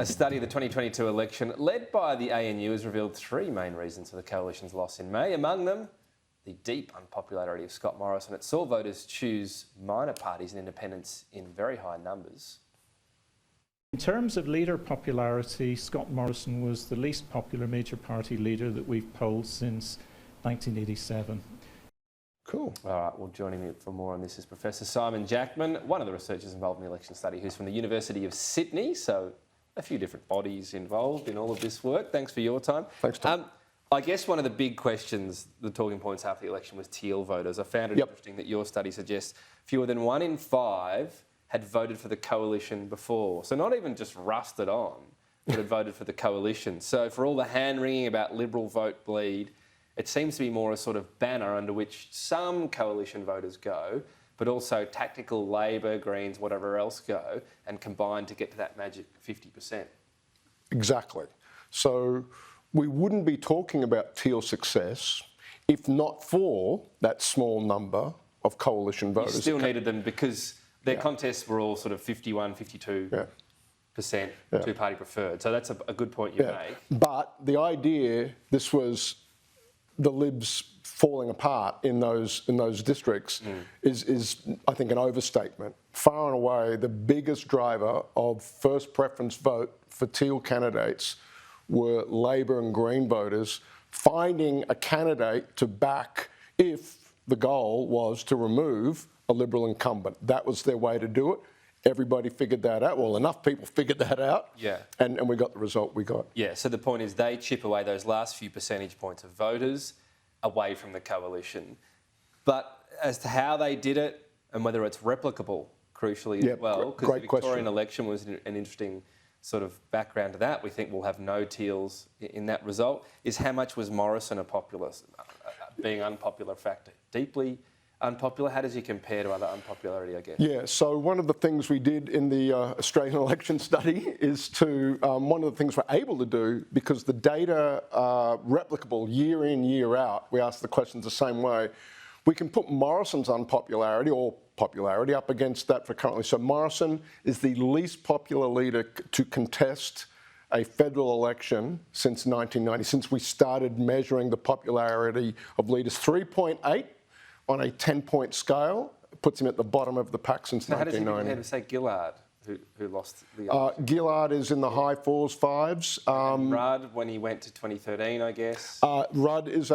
A study of the 2022 election led by the ANU has revealed three main reasons for the coalition's loss in May. Among them, the deep unpopularity of Scott Morrison. It saw voters choose minor parties and independents in very high numbers. In terms of leader popularity, Scott Morrison was the least popular major party leader that we've polled since 1987. Cool. All right, well, joining me for more on this is Professor Simon Jackman, one of the researchers involved in the election study, who's from the University of Sydney, so a few different bodies involved in all of this work. Thanks for your time. Thanks, Tom. I guess one of the big questions, the talking points after the election, was Teal voters. I found it interesting that your study suggests fewer than 1 in 5 had voted for the coalition before. So not even just rusted on, but had voted for the coalition. So for all the hand-wringing about Liberal vote bleed, it seems to be more a sort of banner under which some coalition voters go, but also tactical Labor, Greens, whatever else go, and combine to get to that magic 50%. Exactly. So we wouldn't be talking about Teal's success if not for that small number of coalition voters. You still needed them because their contests were all sort of 51, 52%, two-party preferred. So that's a good point you make. But the idea, this was the Libs falling apart in those districts is I think an overstatement. Far and away the biggest driver of first preference vote for Teal candidates were Labor and Green voters finding a candidate to back if the goal was to remove a Liberal incumbent. That was their way to do it. Everybody figured that out. Well, enough people figured that out. Yeah. And we got the result we got. Yeah, so the point is they chip away those last few percentage points of voters away from the coalition. But as to how they did it and whether it's replicable, crucially as well, because the Victorian election was an interesting sort of background to that. We think we'll have no Teals in that result. Is how much was Morrison a popular, being unpopular factor? Deeply unpopular? How does he compare to other unpopularity, I guess? Yeah, so one of the things we did in the Australian election study is to, one of the things we're able to do, because the data are replicable year in, year out, we ask the questions the same way, we can put Morrison's unpopularity or popularity up against that for currently. So Morrison is the least popular leader to contest a federal election since 1990, since we started measuring the popularity of leaders. 3.8 on a 10-point scale, puts him at the bottom of the pack since 1990. How does he compare to, say, Gillard, who lost the election? Gillard is in the high 4s, 5s. Rudd, when he went to 2013, I guess? Rudd is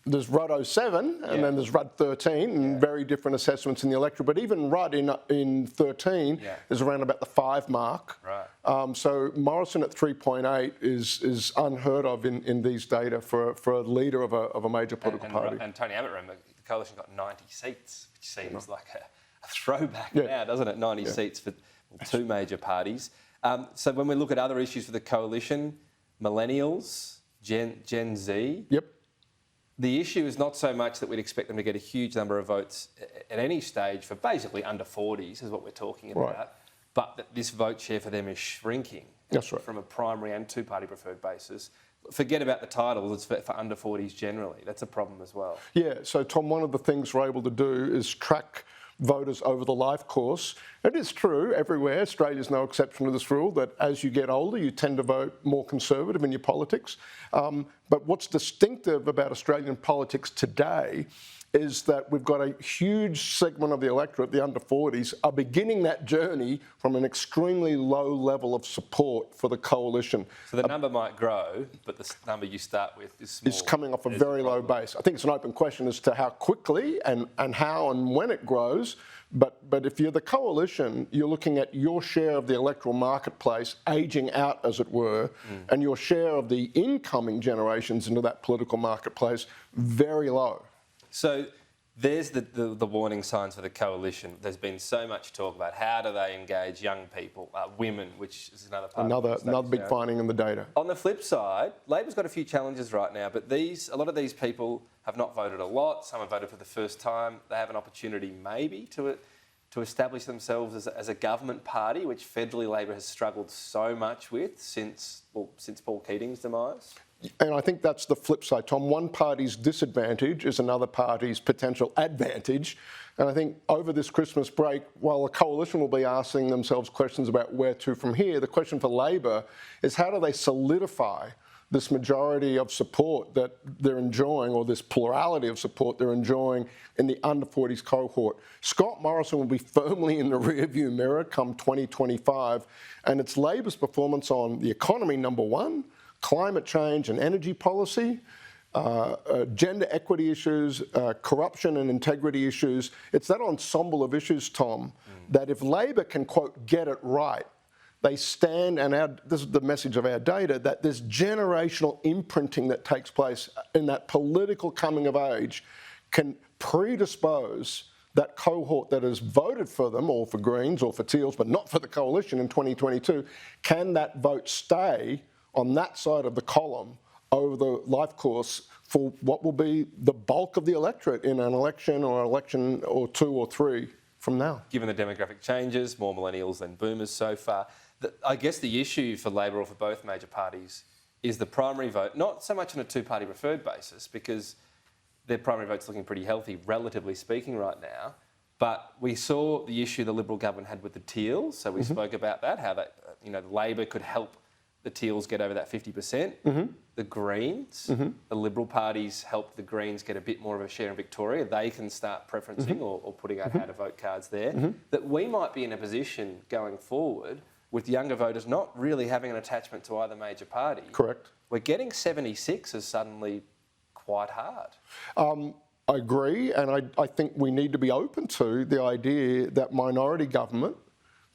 there's Rudd 07 and then there's Rudd 13, and very different assessments in the electorate. But even Rudd in 13 is around about the 5 mark. Right. So Morrison at 3.8 is unheard of in these data for a leader of a major political party. And Tony Abbott, remember, the coalition got 90 seats, which seems like a throwback now, doesn't it? 90 seats for two major parties. So when we look at other issues for the coalition, millennials, Gen Z. The issue is not so much that we'd expect them to get a huge number of votes at any stage for basically under 40s is what we're talking about, but that this vote share for them is shrinking from a primary and two-party preferred basis. Forget about the title, it's for under 40s generally. That's a problem as well. Yeah, so Tom, one of the things we're able to do is track voters over the life course. It is true everywhere, Australia's no exception to this rule, that as you get older you tend to vote more conservative in your politics. But what's distinctive about Australian politics today is that we've got a huge segment of the electorate, the under 40s, are beginning that journey from an extremely low level of support for the coalition. So the number might grow, but the number you start with is small. It's coming off a very low base. I think it's an open question as to how quickly and how and when it grows. But if you're the coalition, you're looking at your share of the electoral marketplace aging out, as it were, and your share of the incoming generations into that political marketplace very low. So there's the warning signs for the coalition. There's been so much talk about how do they engage young people, women, which is another part. Another big finding in the data. On the flip side, Labor's got a few challenges right now, but a lot of these people have not voted a lot. Some have voted for the first time. They have an opportunity maybe to establish themselves as a government party, which federally Labor has struggled so much with since Paul Keating's demise. And I think that's the flip side, Tom. One party's disadvantage is another party's potential advantage. And I think over this Christmas break, while the coalition will be asking themselves questions about where to from here, the question for Labor is how do they solidify this majority of support that they're enjoying, or this plurality of support they're enjoying in the under 40s cohort. Scott Morrison will be firmly in the rearview mirror come 2025, and it's Labor's performance on the economy, number one, climate change and energy policy, gender equity issues, corruption and integrity issues. It's that ensemble of issues, Tom, that if Labor can, quote, get it right, they stand, and this is the message of our data, that this generational imprinting that takes place in that political coming of age can predispose that cohort that has voted for them, or for Greens or for Teals, but not for the coalition in 2022, can that vote stay on that side of the column over the life course for what will be the bulk of the electorate in an election or two or three from now? Given the demographic changes, more millennials than boomers so far, I guess the issue for Labor or for both major parties is the primary vote, not so much on a two-party preferred basis, because their primary vote's looking pretty healthy, relatively speaking, right now. But we saw the issue the Liberal government had with the Teals, so we spoke about that, how that, Labor could help the Teals get over that 50%. The Greens, the Liberal parties helped the Greens get a bit more of a share in Victoria. They can start preferencing or putting out how to vote cards there. That we might be in a position going forward with younger voters not really having an attachment to either major party. Correct. We're getting 76 is suddenly quite hard. I agree, and I think we need to be open to the idea that minority government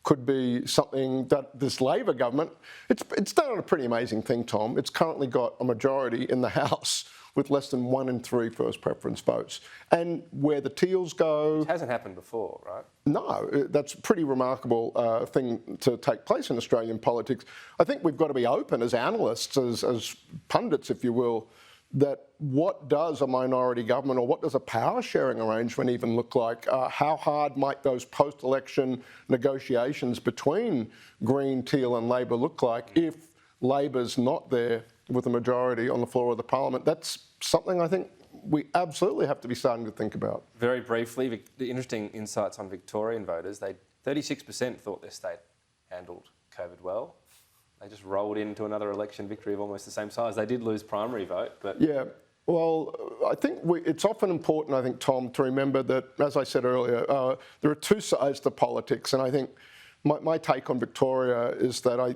could be something that this Labor government, it's done a pretty amazing thing, Tom. It's currently got a majority in the House with less than 1 in 3 first preference votes. And where the Teals go... Which hasn't happened before, right? No, that's a pretty remarkable thing to take place in Australian politics. I think we've got to be open as analysts, as pundits, if you will, that what does a minority government or what does a power sharing arrangement even look like? How hard might those post-election negotiations between Green, Teal and Labor look like if Labor's not there with a majority on the floor of the parliament? That's something I think we absolutely have to be starting to think about. Very briefly, the interesting insights on Victorian voters, 36% thought their state handled COVID well. They just rolled into another election victory of almost the same size. They did lose primary vote, but... Yeah, well, I think it's often important, I think, Tom, to remember that, as I said earlier, there are two sides to politics, and I think my take on Victoria is that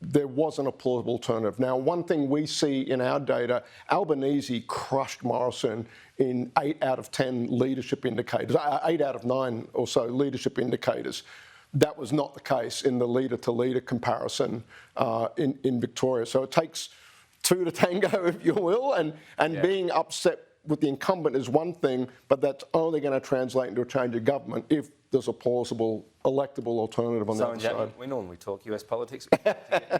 there wasn't a plausible alternative. Now, one thing we see in our data, Albanese crushed Morrison in 8 out of 10 leadership indicators, 8 out of 9 or so leadership indicators. That was not the case in the leader-to-leader comparison in Victoria. So it takes two to tango, if you will, and being upset with the incumbent is one thing, but that's only going to translate into a change of government if there's a plausible electable alternative on the other side. We normally talk US politics.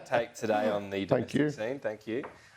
Take today on the domestic scene. Thank you.